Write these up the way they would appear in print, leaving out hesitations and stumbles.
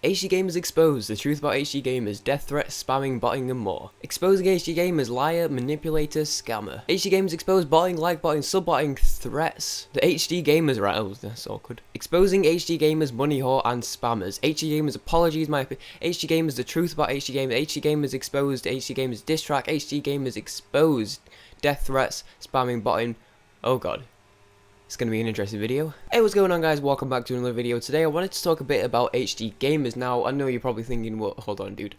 HDGAMERZ exposed, the truth about HDGAMERZ, death threats, spamming, botting and more. Exposing HDGAMERZ, liar, manipulator, scammer. HDGAMERZ exposed botting, like botting, sub-botting, threats. The HDGAMERZ rant, oh that's awkward. Exposing HDGAMERZ, money whore and spammers. HDGAMERZ apologies, HDGAMERZ the truth about HDGAMERZ, HDGAMERZ exposed, HDGAMERZ diss track, HDGAMERZ exposed, death threats, spamming, botting, oh god. It's going to be an interesting video. Hey, what's going on guys, welcome back to another video. Today I wanted to talk a bit about HDGAMERZ. Now, I know you're probably thinking, well, hold on dude.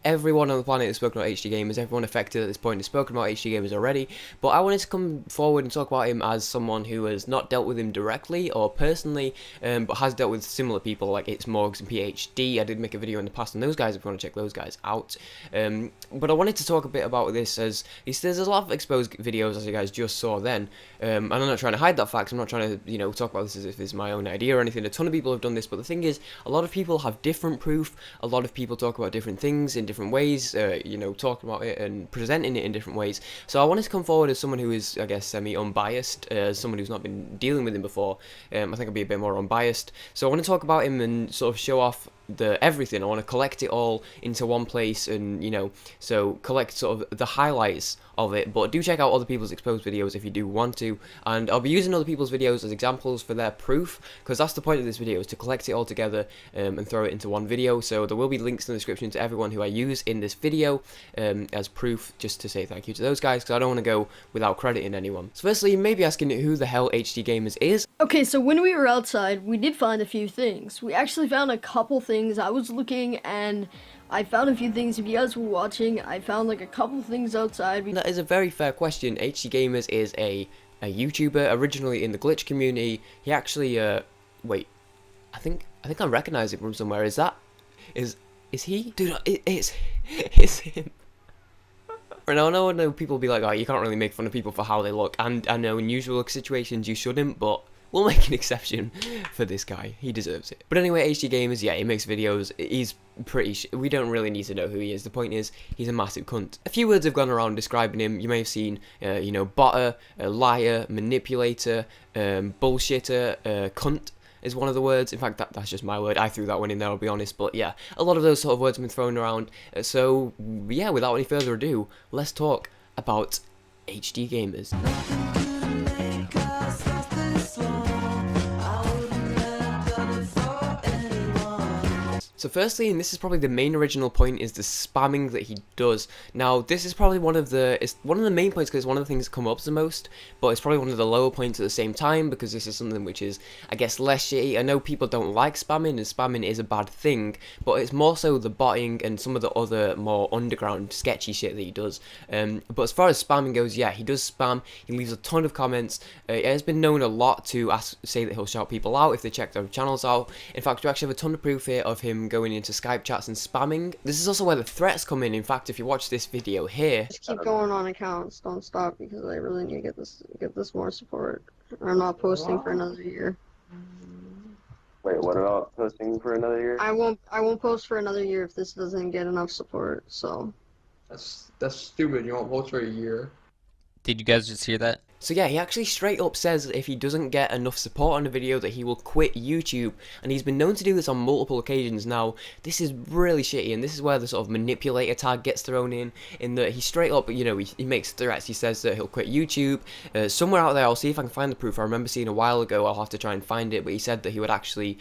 Everyone on the planet has spoken about HDGAMERZ, everyone affected at this point has spoken about HDGAMERZ already, but I wanted to come forward and talk about him as someone who has not dealt with him directly or personally, but has dealt with similar people like It's Morgs and PhD. I did make a video in the past on those guys if you want to check those guys out. But I wanted to talk a bit about this as there's a lot of exposed videos as you guys just saw then, and I'm not trying to hide that fact. I'm not trying to, talk about this as if it's my own idea or anything. A ton of people have done this, but the thing is, a lot of people have different proof, a lot of people talk about different things in different ways, talking about it and presenting it in different ways. So I wanted to come forward as someone who is, I guess, semi-unbiased, as someone who's not been dealing with him before. I think I'll be a bit more unbiased. So I want to talk about him and sort of show off everything. I want to collect it all into one place and, so collect sort of the highlights of it. But do check out other people's exposed videos if you do want to, and I'll be using other people's videos as examples for their proof, because that's the point of this video, is to collect it all together and throw it into one video. So there will be links in the description to everyone who I use in this video as proof, just to say thank you to those guys, because I don't want to go without crediting anyone. So firstly, you may be asking who the hell HDGAMERZ is. Okay, so when we were outside, we did find a few things. We actually found a couple things. I was looking and I found a few things. If you guys were watching, I found like a couple things outside. That is a very fair question. HDGAMERZ is a YouTuber originally in the glitch community. He actually wait, I think I recognize him from somewhere. Is he? Dude, it's him. And I know people be like, oh, you can't really make fun of people for how they look, and I know in usual situations you shouldn't, but we'll make an exception for this guy. He deserves it. But anyway, HDGAMERZ, yeah, he makes videos. He's pretty we don't really need to know who he is. The point is, he's a massive cunt. A few words have gone around describing him. You may have seen, botter, liar, manipulator, bullshitter, cunt is one of the words. In fact, that's just my word. I threw that one in there, I'll be honest. But yeah, a lot of those sort of words have been thrown around. So yeah, without any further ado, let's talk about HDGAMERZ. So firstly, and this is probably the main original point, is the spamming that he does. Now, this is probably one of the main points, because it's one of the things that come up the most, but it's probably one of the lower points at the same time, because this is something which is, I guess, less shitty. I know people don't like spamming, and spamming is a bad thing, but it's more so the botting and some of the other more underground sketchy shit that he does. But as far as spamming goes, yeah, he does spam. He leaves a ton of comments. It has been known a lot to say that he'll shout people out if they check their channels out. In fact, we actually have a ton of proof here of him going into Skype chats and spamming. This is also where the threats come in. In fact, if you watch this video here, just keep going on accounts, don't stop, because I really need to get this more support. I'm not posting for another year. Wait, what about posting for another year? I won't post for another year if this doesn't get enough support. So that's stupid. You won't post for a year. Did you guys just hear that? so yeah, he actually straight up says that if he doesn't get enough support on a video that he will quit YouTube, and he's been known to do this on multiple occasions. Now, this is really shitty, and this is where the sort of manipulator tag gets thrown in that he straight up, he makes threats. He says that he'll quit YouTube. Somewhere out there, I'll see if I can find the proof. I remember seeing a while ago, I'll have to try and find it, but he said that he would actually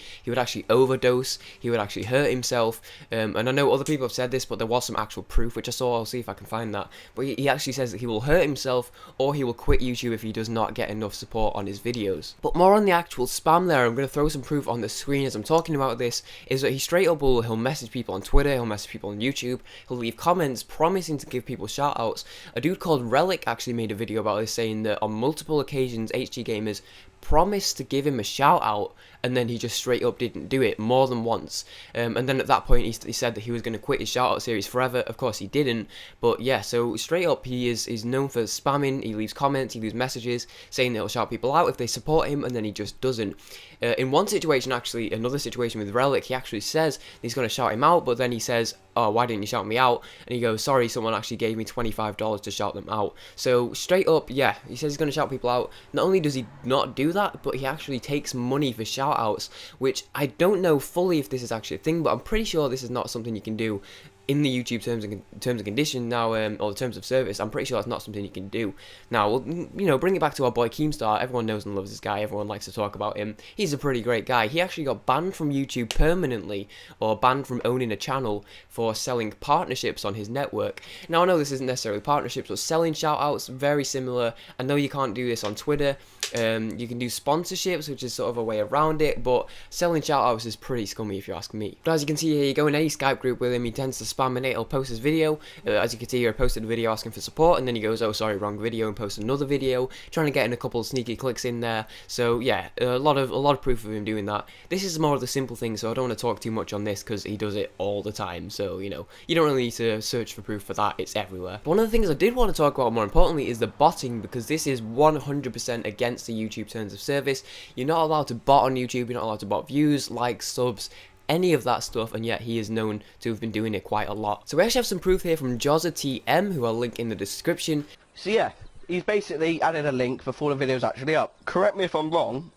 overdose, he would actually hurt himself, and I know other people have said this, but there was some actual proof, which I saw. I'll see if I can find that. But he actually says that he will hurt himself, or he will quit YouTube if he does not get enough support on his videos. But more on the actual spam there, I'm going to throw some proof on the screen as I'm talking about this, is that he straight up he'll message people on Twitter, he'll message people on YouTube, he'll leave comments promising to give people shout outs. A dude called Relic actually made a video about this, saying that on multiple occasions HDGAMERZ promised to give him a shout out, and then he just straight up didn't do it more than once. And then at that point he said that he was going to quit his shout out series forever. Of course he didn't, but yeah, so straight up he's known for spamming. He leaves comments, he leaves messages saying that he'll shout people out if they support him, and then he just doesn't. In one situation, actually, another situation with Relic, he actually says he's going to shout him out, but then he says, oh, why didn't you shout me out? And he goes, sorry, someone actually gave me $25 to shout them out. So straight up, yeah, he says he's going to shout people out. Not only does he not do that, but he actually takes money for shout outs, which I don't know fully if this is actually a thing, but I'm pretty sure this is not something you can do in the YouTube terms and conditions now, or the terms of service. I'm pretty sure that's not something you can do. Now, we'll, you know, bring it back to our boy Keemstar. Everyone knows and loves this guy. Everyone likes to talk about him. He's a pretty great guy. He actually got banned from YouTube permanently, or banned from owning a channel for selling partnerships on his network. Now, I know this isn't necessarily partnerships, but selling shoutouts, very similar. I know you can't do this on Twitter. You can do sponsorships, which is sort of a way around it, but selling shoutouts is pretty scummy if you ask me. But as you can see here, you go in any Skype group with him, he tends to spam in it. He'll post his video. As you can see here, I posted a video asking for support, and then he goes, oh sorry, wrong video, and posts another video trying to get in a couple of sneaky clicks in there. So yeah, a lot of proof of him doing that. This is more of the simple thing, so I don't want to talk too much on this because he does it all the time. So you know, you don't really need to search for proof for that. It's everywhere. But one of the things I did want to talk about more importantly is the botting, because this is 100% against the YouTube terms of service. You're not allowed to bot on YouTube. You're not allowed to bot views, likes, subs, any of that stuff, and yet he is known to have been doing it quite a lot. So we actually have some proof here from JozzaTM, who I'll link in the description. So yeah, he's basically added a link before the video's actually up. Correct me if I'm wrong,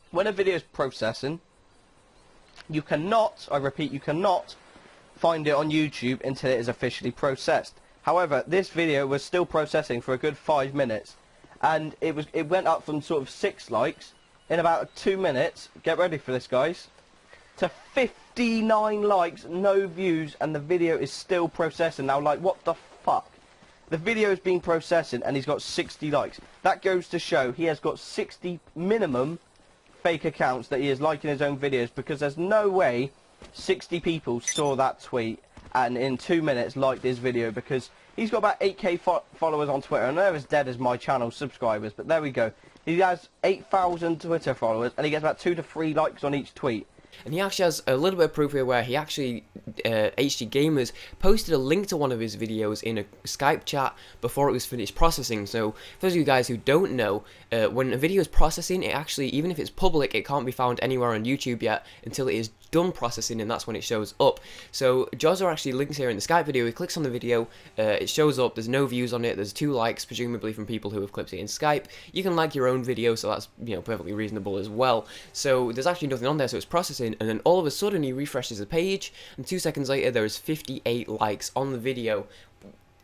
when a video is processing, you cannot, I repeat, you cannot find it on YouTube until it is officially processed. However, this video was still processing for a good 5 minutes, and it went up from sort of 6 likes in about 2 minutes, get ready for this guys, to 59 likes, no views, and the video is still processing. Now, like, what the fuck? The video is being processing and he's got 60 likes. That goes to show he has got 60 minimum fake accounts that he is liking his own videos, because there's no way 60 people saw that tweet and in 2 minutes liked his video, because he's got about 8k followers on Twitter, and they're as dead as my channel subscribers, but there we go. He has 8,000 Twitter followers and he gets about 2 to 3 likes on each tweet. And he actually has a little bit of proof here where he actually, HDGAMERZ, posted a link to one of his videos in a Skype chat before it was finished processing. So, for those of you guys who don't know, when a video is processing, it actually, even if it's public, it can't be found anywhere on YouTube yet until it is done processing, and that's when it shows up. So, Jozza actually links here in the Skype video. He clicks on the video, it shows up, there's no views on it, there's 2 likes, presumably from people who have clipped it in Skype. You can like your own video, so that's, you know, perfectly reasonable as well. So, there's actually nothing on there, so it's processing. And then all of a sudden he refreshes the page, and 2 seconds later there is 58 likes on the video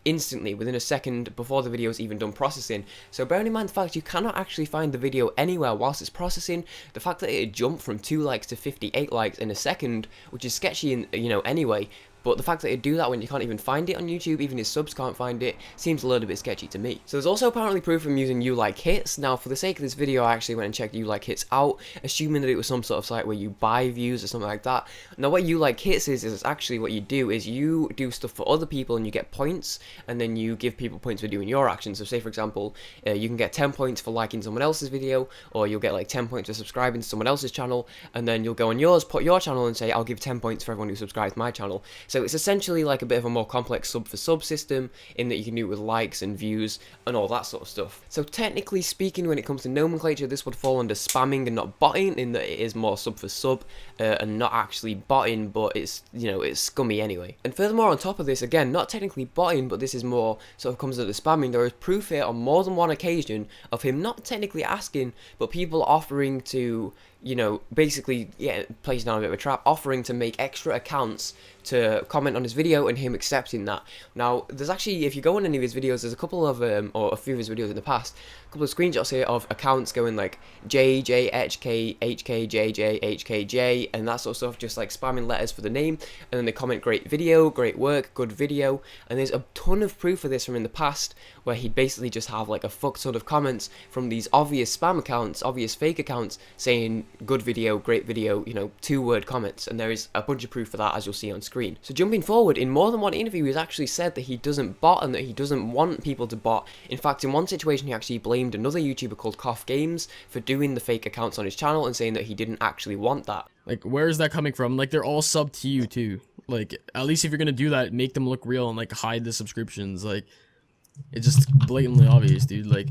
instantly, within a second, before the video is even done processing. So bearing in mind the fact you cannot actually find the video anywhere whilst it's processing, the fact that it jumped from 2 likes to 58 likes in a second, which is sketchy in, you know, anyway, but the fact that it do that when you can't even find it on YouTube, even his subs can't find it, seems a little bit sketchy to me. So there's also apparently proof from using You Like Hits. Now, for the sake of this video, I actually went and checked You Like Hits out, assuming that it was some sort of site where you buy views or something like that. Now, what You Like Hits is actually what you do is you do stuff for other people and you get points, and then you give people points for doing your actions. So say, for example, you can get 10 points for liking someone else's video, or you'll get like 10 points for subscribing to someone else's channel, and then you'll go on yours, put your channel, and say, I'll give 10 points for everyone who subscribes to my channel. So it's essentially like a bit of a more complex sub for sub system, in that you can do it with likes and views and all that sort of stuff. So technically speaking, when it comes to nomenclature, this would fall under spamming and not botting, in that it is more sub for sub and not actually botting, but it's, you know, it's scummy anyway. And furthermore, on top of this, again, not technically botting, but this is more sort of comes under spamming. There is proof here on more than one occasion of him not technically asking, but people offering to, you know, basically, yeah, plays down a bit of a trap, offering to make extra accounts to comment on his video, and him accepting that. Now, there's actually, if you go on any of his videos, there's a couple of, or a few of his videos in the past, a couple of screenshots here of accounts going like JJHK, HKJJ, HKJ, and that sort of stuff, just like spamming letters for the name, and then they comment great video, great work, good video, and there's a ton of proof of this from in the past, where he'd basically just have like a fuck ton of comments from these obvious spam accounts, obvious fake accounts, saying good video, great video, you know, 2-word comments, and there is a bunch of proof for that, as you'll see on screen. So jumping forward, in more than one interview, he's actually said that he doesn't bot and that he doesn't want people to bot. In fact, in one situation, he actually blamed another YouTuber called Cough Games for doing the fake accounts on his channel and saying that he didn't actually want that. Like, where is that coming from? Like, they're all sub to you too. Like, at least if you're gonna do that, make them look real and like hide the subscriptions. Like, it's just blatantly obvious, dude. Like,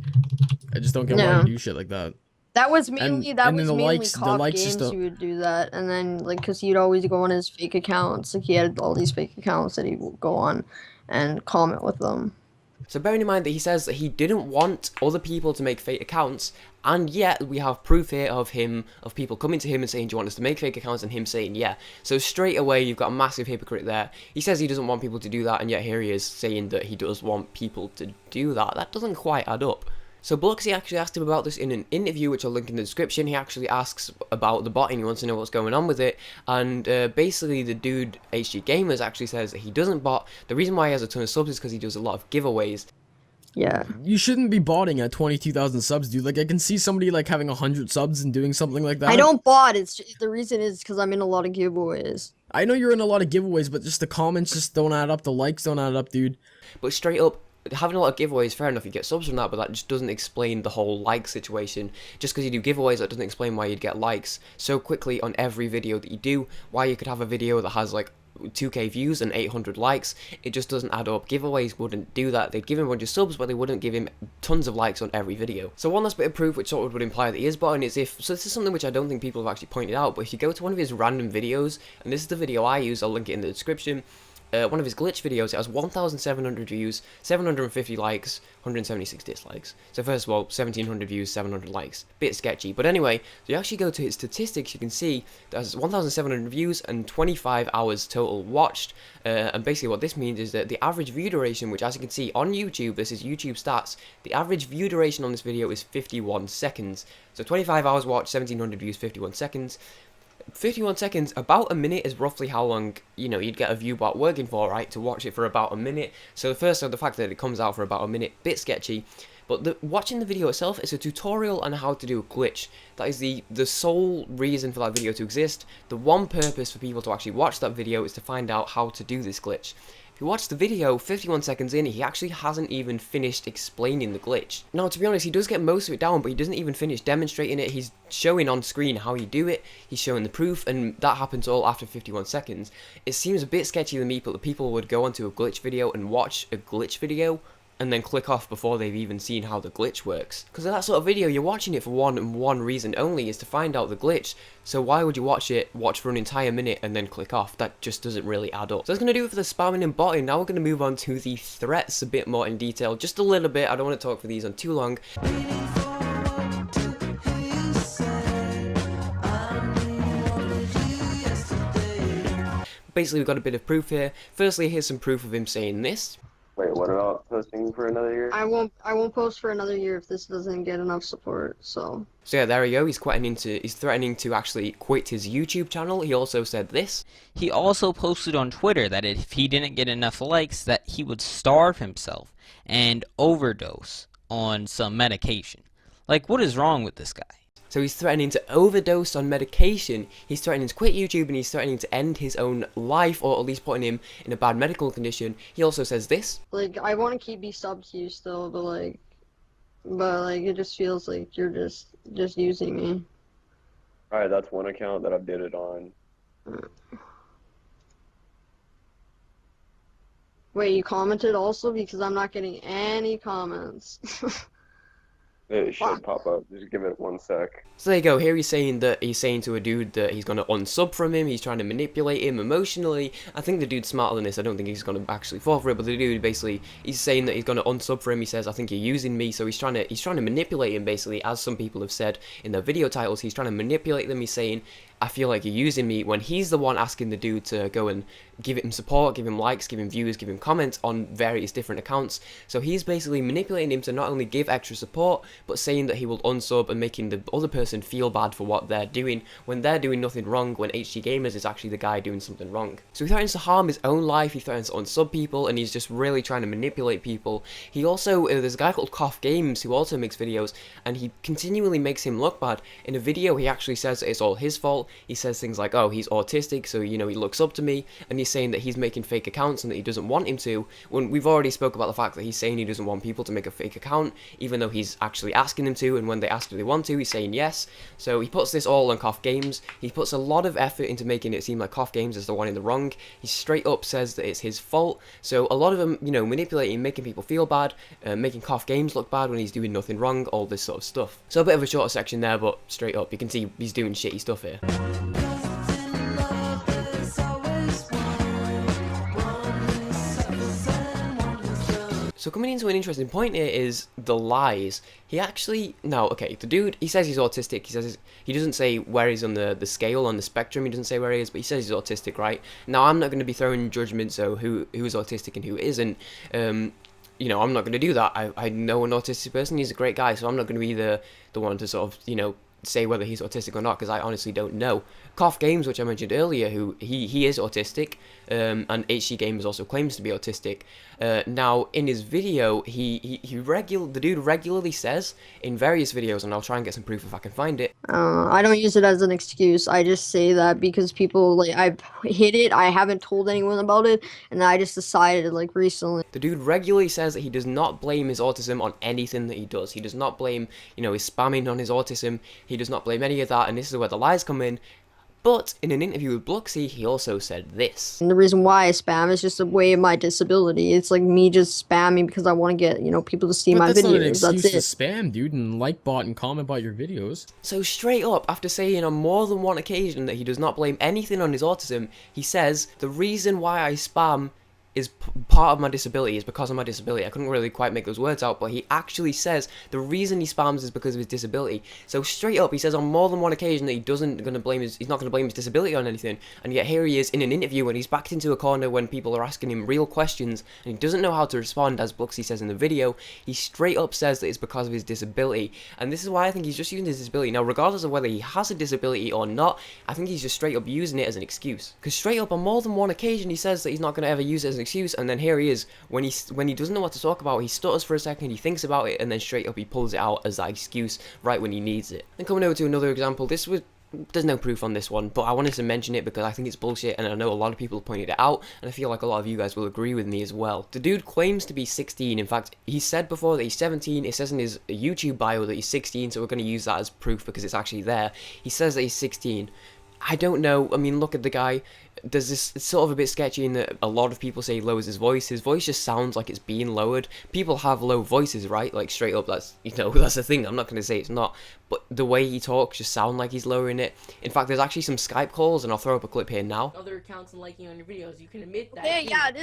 I just don't get why you do shit like that. That was mainly and then the mainly likes- the Cough likes Games system- who would do that, and then like because he'd always go on his fake accounts, like he had all these fake accounts that he would go on and comment with them. So bearing in mind that he says that he didn't want other people to make fake accounts, and yet we have proof here of people coming to him and saying, do you want us to make fake accounts, and him saying yeah. So straight away you've got a massive hypocrite there. He says he doesn't want people to do that, and yet here he is saying that he does want people to do that. That doesn't quite add up. So Bluxy actually asked him about this in an interview, which I'll link in the description. He actually asks about the bot and he wants to know what's going on with it. And basically the dude, HDGAMERZ, actually says that he doesn't bot. The reason why he has a ton of subs is because he does a lot of giveaways. Yeah. You shouldn't be botting at 22,000 subs, dude. Like, I can see somebody, like, having 100 subs and doing something like that. I don't bot. The reason is because I'm in a lot of giveaways. I know you're in a lot of giveaways, but just the comments just don't add up. The likes don't add up, dude. But straight up, having a lot of giveaways, fair enough, you get subs from that, but that just doesn't explain the whole like situation. Just because you do giveaways, that doesn't explain why you'd get likes so quickly on every video that you do, why you could have a video that has like 2k views and 800 likes. It just doesn't add up. Giveaways wouldn't do that. They'd give him a bunch of subs, but they wouldn't give him tons of likes on every video. So one last bit of proof which sort of would imply that he is botting is if, so this is something which I don't think people have actually pointed out, but if you go to one of his random videos, and this is the video I use, I'll link it in the description, one of his glitch videos, it has 1,700 views, 750 likes, 176 dislikes. So first of all, 1,700 views, 700 likes. Bit sketchy. But anyway, so you actually go to his statistics, you can see there's 1,700 views and 25 hours total watched. And basically what this means is that the average view duration, which as you can see on YouTube, this is YouTube stats, the average view duration on this video is 51 seconds. So 25 hours watched, 1,700 views, 51 seconds. 51 seconds, about a minute is roughly how long, you know, you'd get a view bot working for, right? To watch it for about a minute. So first of the fact that it comes out for about a minute, bit sketchy. But watching the video itself is a tutorial on how to do a glitch. That is the sole reason for that video to exist. The one purpose for people to actually watch that video is to find out how to do this glitch. If you watch the video, 51 seconds in, he actually hasn't even finished explaining the glitch. Now, to be honest, he does get most of it down, but he doesn't even finish demonstrating it. He's showing on screen how you do it, he's showing the proof, and that happens all after 51 seconds. It seems a bit sketchy to me, but the people would go onto a glitch video and watch a glitch video, and then click off before they've even seen how the glitch works. Because in that sort of video, you're watching it for one reason only, is to find out the glitch. So why would you watch for an entire minute and then click off? That just doesn't really add up. So that's going to do it for the spamming and botting. Now we're going to move on to the threats a bit more in detail. Just a little bit, I don't want to talk for these on too long. Basically, we've got a bit of proof here. Firstly, here's some proof of him saying this. Wait, what about posting for another year? I won't post for another year if this doesn't get enough support. So Yeah, there we go. He's threatening to actually quit his YouTube channel. He also said this. He also posted on Twitter that if he didn't get enough likes, that he would starve himself and overdose on some medication. Like, what is wrong with this guy? So he's threatening to overdose on medication, he's threatening to quit YouTube, and he's threatening to end his own life, or at least putting him in a bad medical condition. He also says this. like I want to keep these subs to you still, but like it just feels like you're just using me. Alright, that's one account that I did it on. Wait, you commented also? Because I'm not getting any comments. It should pop up. Just give it 1 sec. So there you go. Here he's saying to a dude that he's going to unsub from him. He's trying to manipulate him emotionally. I think the dude's smarter than this. I don't think he's going to actually fall for it. But the dude basically, he's saying that he's going to unsub for him. He says, I think you're using me. So he's trying to manipulate him basically, as some people have said in their video titles. He's trying to manipulate them. He's saying, I feel like you're using me, when he's the one asking the dude to go and give him support, give him likes, give him views, give him comments on various different accounts. So he's basically manipulating him to not only give extra support, but saying that he will unsub and making the other person feel bad for what they're doing when they're doing nothing wrong, when HDGAMERZ is actually the guy doing something wrong. So he threatens to harm his own life, he threatens to unsub people, and he's just really trying to manipulate people. He also, there's a guy called Cough Games who also makes videos, and he continually makes him look bad. In a video he actually says that it's all his fault. he says things like, oh, he's autistic, so, you know, he looks up to me, and he's saying that he's making fake accounts and that he doesn't want him to, when we've already spoke about the fact that he's saying he doesn't want people to make a fake account, even though he's actually asking them to, and when they ask if they want to, he's saying yes. So he puts this all on Cough Games. He puts a lot of effort into making it seem like Cough Games is the one in the wrong. He straight up says that it's his fault, so a lot of them, you know, manipulating, making people feel bad, making Cough Games look bad when he's doing nothing wrong, all this sort of stuff. So a bit of a shorter section there, but straight up, you can see he's doing shitty stuff here. So coming into an interesting point here is the lies. He actually, now, okay, the dude, he says he's autistic, he doesn't say where he's on the scale, on the spectrum, he doesn't say where he is, but he says he's autistic, right? Now, I'm not going to be throwing judgments on who is autistic and who isn't, you know, I'm not going to do that. I know an autistic person, he's a great guy, so I'm not going to be the one to sort of, you know, say whether he's autistic or not, because I honestly don't know. Cough Games, which I mentioned earlier, who he is autistic, and HDGAMERZ also claims to be autistic. Now, in his video, the dude regularly says in various videos, and I'll try and get some proof if I can find it. I don't use it as an excuse. I just say that because people, like, I've hit it, I haven't told anyone about it, and I just decided, like, recently. The dude regularly says that he does not blame his autism on anything that he does. He does not blame, you know, his spamming on his autism. He does not blame any of that, and this is where the lies come in. But in an interview with Bluxy, he also said this. And the reason why I spam is just a way of my disability. It's like me just spamming because I want to get, you know, people to see my videos. That's not an excuse That's to it. spam, dude, and like bot and comment about your videos. So straight up, after saying on more than one occasion that he does not blame anything on his autism, he says, the reason why I spam is part of my disability, is because of my disability. I couldn't really quite make those words out, but he actually says the reason he spams is because of his disability. So straight up, he says on more than one occasion that he's not going to blame his disability on anything, and yet here he is in an interview when he's backed into a corner when people are asking him real questions, and he doesn't know how to respond, as Bluxy says in the video. He straight up says that it's because of his disability, and this is why I think he's just using his disability. Now, regardless of whether he has a disability or not, I think he's just straight up using it as an excuse. Because straight up, on more than one occasion, he says that he's not going to ever use it as an excuse, and then here he is, when he doesn't know what to talk about, he stutters for a second, he thinks about it, and then straight up he pulls it out as that excuse right when he needs it. And coming over to another example, there's no proof on this one, but I wanted to mention it because I think it's bullshit, and I know a lot of people pointed it out, and I feel like a lot of you guys will agree with me as well. The dude claims to be 16, in fact, he said before that he's 17, it says in his YouTube bio that he's 16, so we're going to use that as proof because it's actually there. He says that he's 16. I don't know, I mean, look at the guy. There's this, it's sort of a bit sketchy in that a lot of people say he lowers his voice. His voice just sounds like it's being lowered. People have low voices, right? Like, straight up, that's, you know, that's the thing. I'm not going to say it's not. But the way he talks just sound like he's lowering it. In fact, there's actually some Skype calls, and I'll throw up a clip here now. Other accounts and liking on your videos, you can admit that. Yeah, it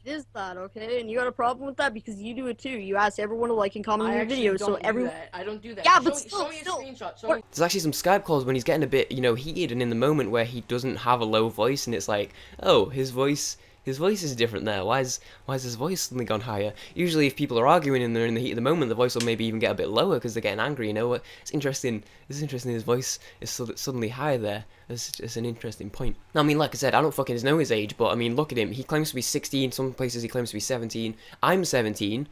is that, okay? And you got a problem with that because you do it too. You ask everyone to like and comment on your videos, so everyone... I don't do that. Yeah, show but me still. a screenshot. Show me. There's actually some Skype calls when he's getting a bit, you know, heated and in the moment where he doesn't have a low voice, and it's like, oh, his voice is different there. Why is his voice suddenly gone higher? Usually if people are arguing and they're in the heat of the moment, the voice will maybe even get a bit lower because they're getting angry, you know. It's interesting. It's interesting his voice is suddenly higher there. It's an interesting point. Now, I mean, like I said, I don't fucking know his age, but I mean, look at him. He claims to be 16. Some places he claims to be 17. I'm 17.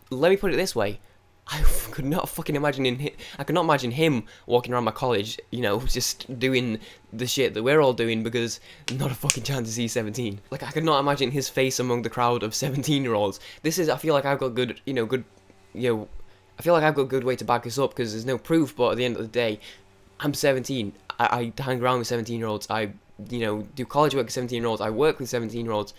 Let me put it this way. I could not fucking imagine him walking around my college, you know, just doing the shit that we're all doing, because not a fucking chance is he 17. Like, I could not imagine his face among the crowd of 17-year-olds. I feel like I've got good way to back this up, because there's no proof, but at the end of the day, I'm 17. I hang around with 17-year-olds. I, you know, do college work with 17-year-olds. I work with 17-year-olds.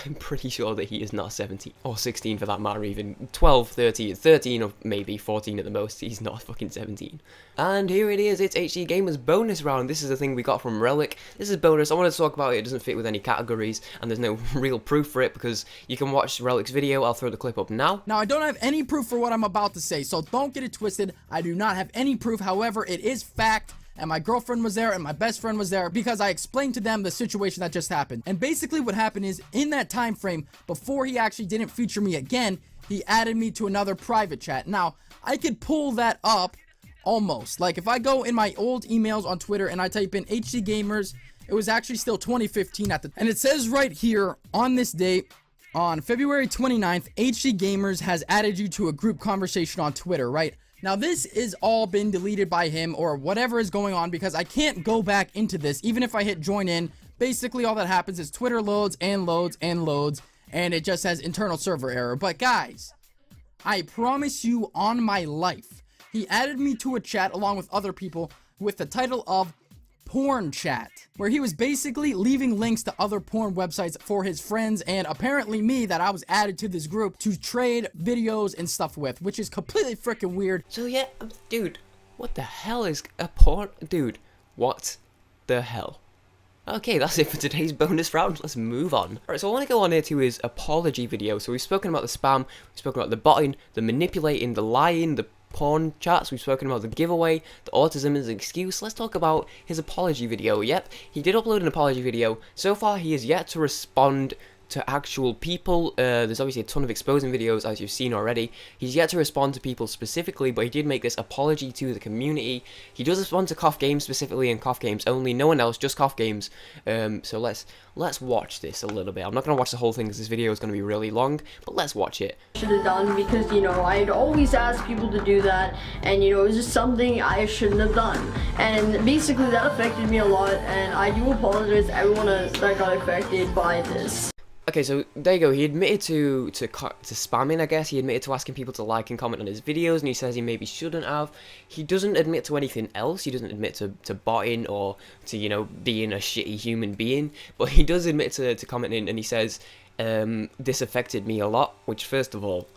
I'm pretty sure that he is not 17, or 16 for that matter, even 12, 13 or maybe 14 at the most. He's not fucking 17. And here it is, it's HDGAMERZ bonus round. This is the thing we got from Relic. This is bonus. I want to talk about it. It doesn't fit with any categories, and there's no real proof for it because you can watch Relic's video. I'll throw the clip up now. Now, I don't have any proof for what I'm about to say, so don't get it twisted. I do not have any proof. However, it is fact. And my girlfriend was there and my best friend was there because I explained to them the situation that just happened. And basically what happened is, in that time frame, before he actually didn't feature me again, he added me to another private chat. Now, I could pull that up almost. Like, if I go in my old emails on Twitter and I type in HDGAMERZ, it was actually still 2015 at the... And it says right here, on this date, on February 29th, HDGAMERZ has added you to a group conversation on Twitter, right? Now this is all been deleted by him or whatever is going on, because I can't go back into this. Even if I hit join in, basically all that happens is Twitter loads and loads and loads, and it just says internal server error. But guys, I promise you on my life, he added me to a chat along with other people with the title of Porn Chat, where he was basically leaving links to other porn websites for his friends and apparently me, that I was added to this group to trade videos and stuff with, which is completely freaking weird. So yeah, dude, what the hell is a porn? Dude, what the hell? Okay, that's it for today's bonus round. Let's move on. Alright, so I want to go on here to his apology video. So we've spoken about the spam, we've spoken about the botting, the manipulating, the lying, the porn chats, we've spoken about the giveaway, the autism is an excuse. Let's talk about his apology video. Yep, he did upload an apology video. So far, he has yet to respond to actual people. There's obviously a ton of exposing videos, as you've seen already. He's yet to respond to people specifically, but he did make this apology to the community. He does respond to Cough Games specifically and Cough Games only, no one else, just Cough Games. So let's watch this a little bit. I'm not going to watch the whole thing because this video is going to be really long, but let's watch it. Should have done, because you know I'd always ask people to do that, and you know it was just something I shouldn't have done, and basically that affected me a lot, and I do apologize to everyone that got affected by this. Okay, so there you go. He admitted to spamming, I guess. He admitted to asking people to like and comment on his videos, and he says he maybe shouldn't have. He doesn't admit to anything else. He doesn't admit to botting or to, you know, being a shitty human being. But he does admit to commenting, and he says, this affected me a lot, which, first of all,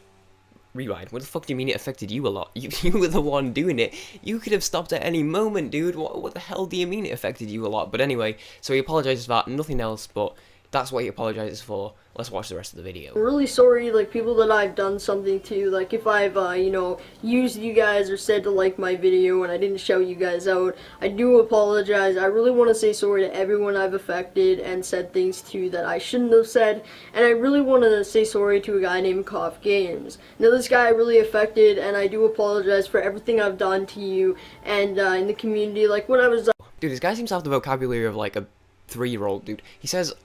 rewind. What the fuck do you mean it affected you a lot? You were the one doing it. You could have stopped at any moment, dude. What the hell do you mean it affected you a lot? But anyway, so he apologizes for that, nothing else, but that's what he apologizes for. Let's watch the rest of the video. I'm really sorry, like, people that I've done something to, like, if I've, you know, used you guys or said to like my video and I didn't shout you guys out, I do apologize. I really want to say sorry to everyone I've affected and said things to that I shouldn't have said, and I really want to say sorry to a guy named Cough Games. Now, this guy really affected, and I do apologize for everything I've done to you and in the community, like, when I was... Dude, this guy seems to have the vocabulary of, like, a 3-year-old, dude. He says...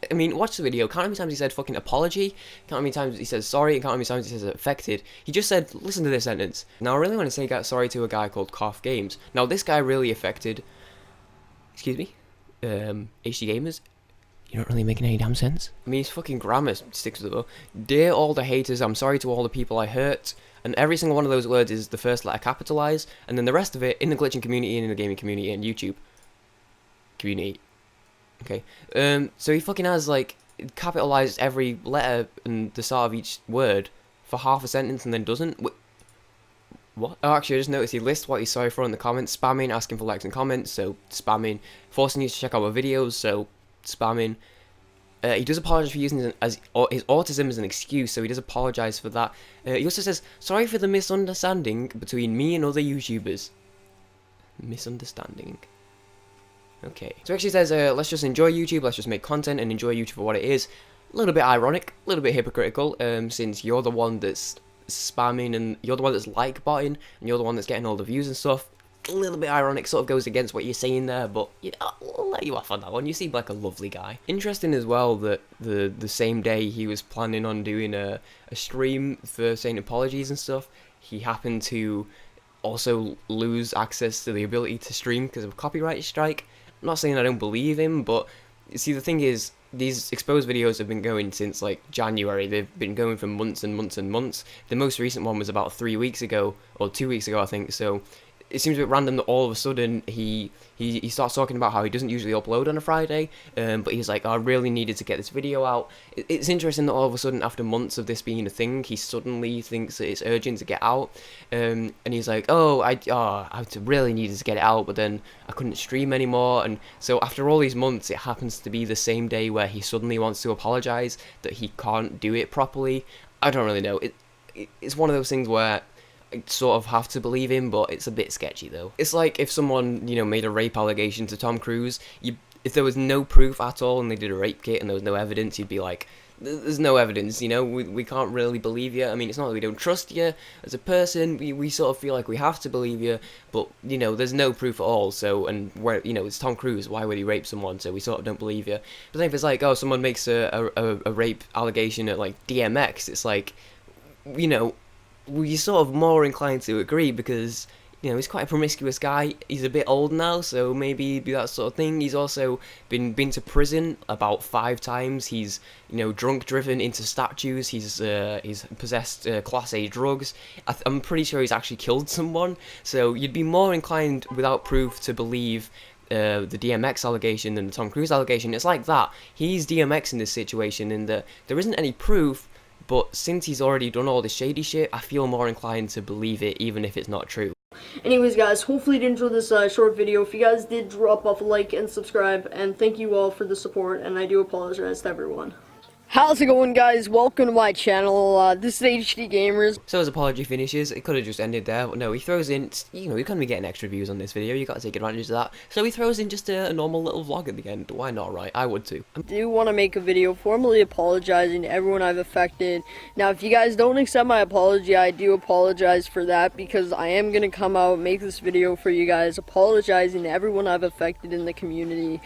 I mean, watch the video. Count how many times he said fucking apology, count how many times he says sorry, and count how many times he says affected. He just said, listen to this sentence. Now, I really want to say sorry to a guy called Cough Games. Now, this guy really affected... Excuse me? HDGAMERZ? You're not really making any damn sense. I mean, his fucking grammar sticks with it, though. Dear all the haters, I'm sorry to all the people I hurt. And every single one of those words is the first letter capitalized, and then the rest of it in the glitching community and in the gaming community and YouTube community. Okay, so he fucking has, like, capitalized every letter and the start of each word for half a sentence and then doesn't. What? Oh, actually, I just noticed he lists what he's sorry for in the comments. Spamming, asking for likes and comments, so spamming. Forcing you to check out our videos, so spamming. He does apologize for using his autism as an excuse, so he does apologize for that. He also says, sorry for the misunderstanding between me and other YouTubers. Misunderstanding. Okay. So it actually says, let's just enjoy YouTube, let's just make content and enjoy YouTube for what it is. A little bit ironic, a little bit hypocritical, since you're the one that's spamming and you're the one that's like-botting and you're the one that's getting all the views and stuff. A little bit ironic, sort of goes against what you're saying there, but yeah, I'll let you off on that one. You seem like a lovely guy. Interesting as well that the same day he was planning on doing a stream for saying apologies and stuff, he happened to also lose access to the ability to stream because of a copyright strike. I'm not saying I don't believe him, but see, the thing is, these exposed videos have been going since, like, January. They've been going for months and months and months. The most recent one was about 3 weeks ago, or 2 weeks ago, I think, so it seems a bit random that all of a sudden he starts talking about how he doesn't usually upload on a Friday, but he's like, oh, I really needed to get this video out. It's interesting that all of a sudden, after months of this being a thing, he suddenly thinks that it's urgent to get out, and he's like, I really needed to get it out, but then I couldn't stream anymore, and so after all these months, it happens to be the same day where he suddenly wants to apologize that he can't do it properly. I don't really know. It's one of those things where I sort of have to believe him, but it's a bit sketchy though. It's like if someone, you know, made a rape allegation to Tom Cruise, if there was no proof at all and they did a rape kit and there was no evidence, you'd be like, there's no evidence, you know, we can't really believe you. I mean, it's not that we don't trust you as a person, we sort of feel like we have to believe you, but, you know, there's no proof at all, so, and where, you know, it's Tom Cruise, why would he rape someone, so we sort of don't believe you. But then if it's like, oh, someone makes a rape allegation at, like, DMX, it's like, you know, you're sort of more inclined to agree because, you know, he's quite a promiscuous guy. He's a bit old now, so maybe be that sort of thing. He's also been to prison about 5 times. He's, you know, drunk driven into statues. He's possessed Class A drugs. I'm pretty sure he's actually killed someone. So you'd be more inclined, without proof, to believe the DMX allegation than the Tom Cruise allegation. It's like that. He's DMX in this situation, in that there isn't any proof. But since he's already done all this shady shit, I feel more inclined to believe it, even if it's not true. Anyways, guys, hopefully you enjoyed this short video. If you guys did, drop off a like and subscribe, and thank you all for the support, and I do apologize to everyone. How's it going, guys? Welcome to my channel. This is HD Gamers. So his apology finishes. It could have just ended there, but no, he throws in, you know, you're going to be getting extra views on this video. You got to take advantage of that. So he throws in just a normal little vlog at the end. Why not, right? I would too. I do want to make a video formally apologizing to everyone I've affected. Now, if you guys don't accept my apology, I do apologize for that, because I am going to come out and make this video for you guys, apologizing to everyone I've affected in the community.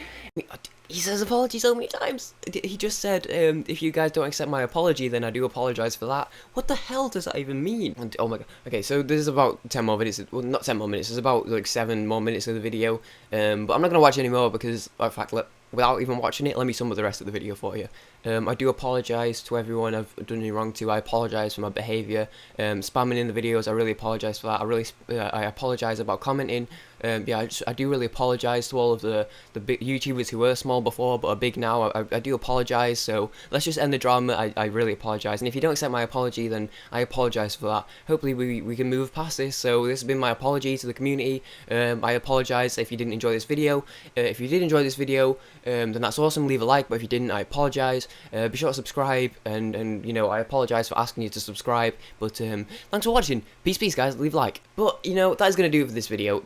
He says apology so many times. He just said, if you guys don't accept my apology, then I do apologize for that. What the hell does that even mean? And, oh my god. Okay, so this is about 10 more minutes. Well, not 10 more minutes. It's about like 7 more minutes of the video. But I'm not going to watch anymore because, in fact, without even watching it, let me sum up the rest of the video for you. I do apologise to everyone I've done any wrong to. I apologise for my behaviour. Spamming in the videos, I really apologise for that. I apologise about commenting. Yeah, I do really apologise to all of the big YouTubers who were small before but are big now. I do apologise, so let's just end the drama. I really apologise, and if you don't accept my apology, then I apologise for that. Hopefully we can move past this. So this has been my apology to the community. I apologise if you didn't enjoy this video. If you did enjoy this video, then that's awesome. Leave a like, but if you didn't, I apologise. Be sure to subscribe, and you know, I apologise for asking you to subscribe, but thanks for watching. Peace guys, leave a like. But you know, that is going to do it for this video.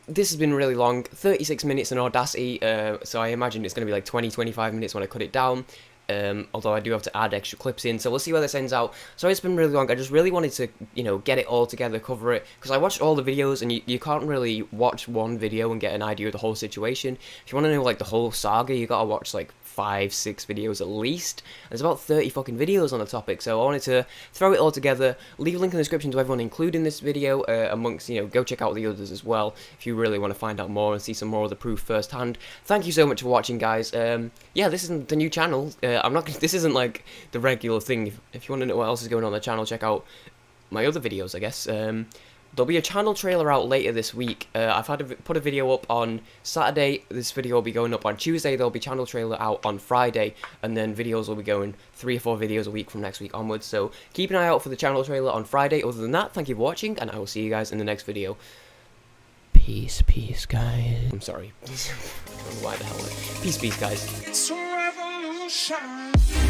This has been really long, 36 minutes in Audacity, so I imagine it's going to be like 20-25 minutes when I cut it down. Although I do have to add extra clips in, so we'll see where this ends out. So it's been really long. I just really wanted to, you know, get it all together, cover it, because I watched all the videos, and you can't really watch one video and get an idea of the whole situation. If you want to know like the whole saga, you gotta watch like 5-6 videos at least. There's about 30 fucking videos on the topic, so I wanted to throw it all together, leave a link in the description to everyone including this video, amongst, you know, go check out the others as well if you really want to find out more and see some more of the proof firsthand. Thank you so much for watching, guys. Yeah, this isn't the new channel. This isn't like the regular thing. If you want to know what else is going on the channel, check out my other videos, I guess. There'll be a channel trailer out later this week. I've had to put a video up on Saturday. This video will be going up on Tuesday. There'll be channel trailer out on Friday, and then videos will be going 3 or 4 videos a week from next week onwards. So keep an eye out for the channel trailer on Friday. Other than that, thank you for watching, and I will see you guys in the next video. Peace, guys. I'm sorry. I don't know why the hell. Peace, guys. It's a revolution.